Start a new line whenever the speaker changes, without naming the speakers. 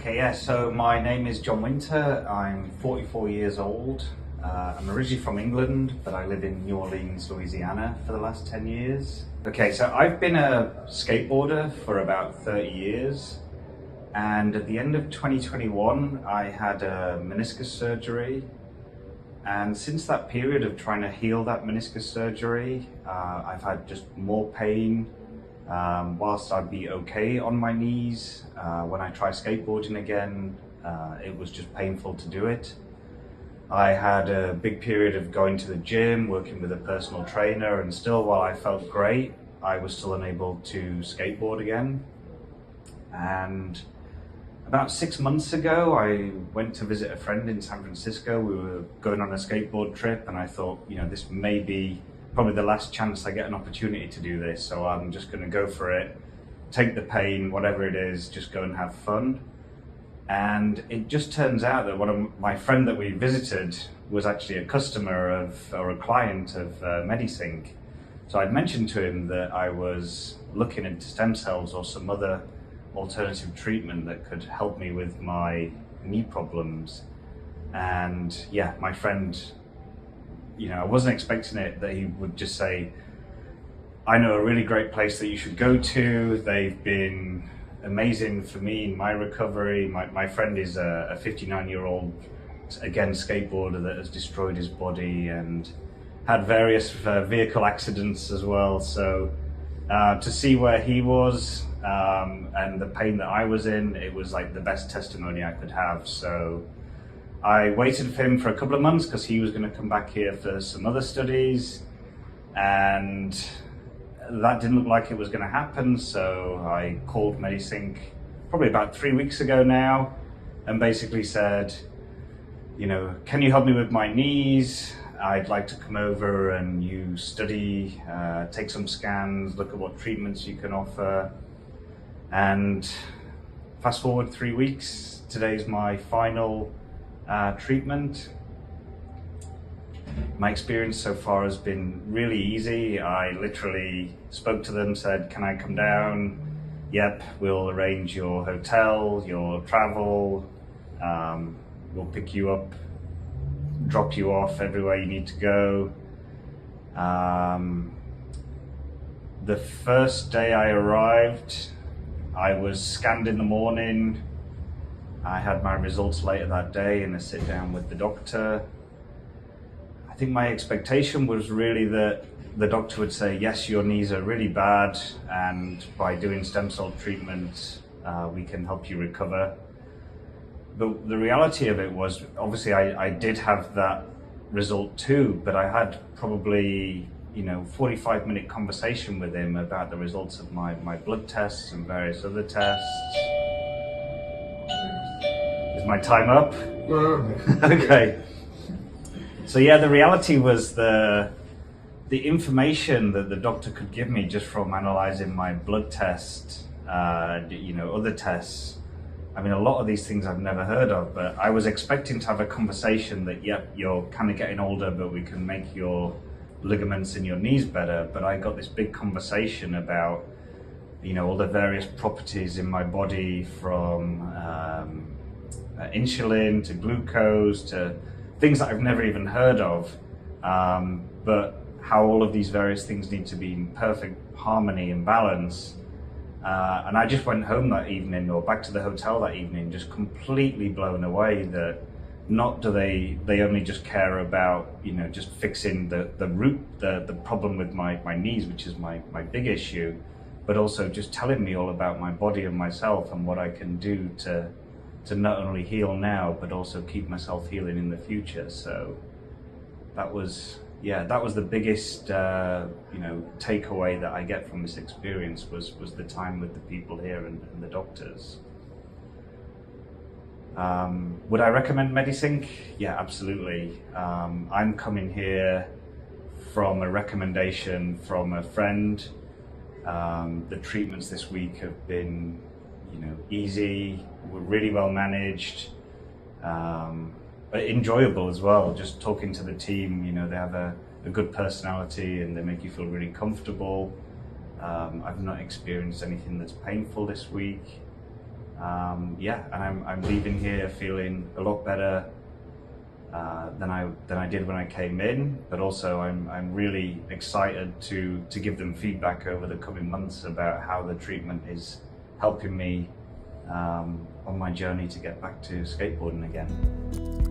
Okay, yeah, so my name is John Winter. I'm 44 years old. I'm originally from England, but I live in New Orleans, Louisiana for the last 10 years. Okay, so I've been a skateboarder for about 30 years. And at the end of 2021, I had a meniscus surgery. And since that period of trying to heal that meniscus surgery, I've had just more pain. Whilst I'd be okay on my knees, when I try skateboarding again, it was just painful to do it. I had a big period of going to the gym, working with a personal trainer, and still, while I felt great, I was still unable to skateboard again. And about 6 months ago, I went to visit a friend in San Francisco. We were going on a skateboard trip, and I thought, this may be probably the last chance I get an opportunity to do this, so I'm just going to go for it, take the pain, whatever it is, just go and have fun. And it just turns out that one of my friend that we visited was actually a customer of, or a client of Medisync. So I'd mentioned to him that I was looking into stem cells or some other alternative treatment that could help me with my knee problems. And yeah, my friend, I wasn't expecting it, that he would just say, I know a really great place that you should go to. They've been amazing for me in my recovery. My friend is a 59-year-old, again, skateboarder that has destroyed his body and had various vehicle accidents as well. So to see where he was and the pain that I was in, it was like the best testimony I could have. So I waited for him for a couple of months because he was going to come back here for some other studies, and that didn't look like it was going to happen. So I called Medisync probably about 3 weeks ago now and basically said, can you help me with my knees? I'd like to come over and you study, take some scans, look at what treatments you can offer. And fast forward 3 weeks, today's my final treatment. My experience so far has been really easy. I literally spoke to them, said, can I come down? Yep, we'll arrange your hotel, your travel, we'll pick you up, drop you off everywhere you need to go. The first day I arrived, I was scanned in the morning. I had my results later that day in a sit down with the doctor. I think my expectation was really that the doctor would say, yes, your knees are really bad, and by doing stem cell treatment, we can help you recover. But the reality of it was, obviously I did have that result too, but I had probably 45-minute conversation with him about the results of my blood tests and various other tests. Is my time up? Okay. So yeah, the reality was the information that the doctor could give me just from analyzing my blood test, other tests. I mean, a lot of these things I've never heard of, but I was expecting to have a conversation that, yep, you're kind of getting older, but we can make your ligaments in your knees better. But I got this big conversation about, all the various properties in my body, from insulin to glucose to things that I've never even heard of, but how all of these various things need to be in perfect harmony and balance. And I just went home that evening, or back to the hotel that evening, just completely blown away that not do they only just care about, just fixing the root, the problem with my knees, which is my big issue, but also just telling me all about my body and myself and what I can do to not only heal now, but also keep myself healing in the future. So that was the biggest, takeaway that I get from this experience was the time with the people here and the doctors. Would I recommend Medisync? Yeah, absolutely. I'm coming here from a recommendation from a friend. The treatments this week have been, easy, were really well managed, but enjoyable as well. Just talking to the team, they have a good personality and they make you feel really comfortable. I've not experienced anything that's painful this week. Yeah, and I'm leaving here feeling a lot better than I did when I came in, but also I'm really excited to give them feedback over the coming months about how the treatment is helping me on my journey to get back to skateboarding again.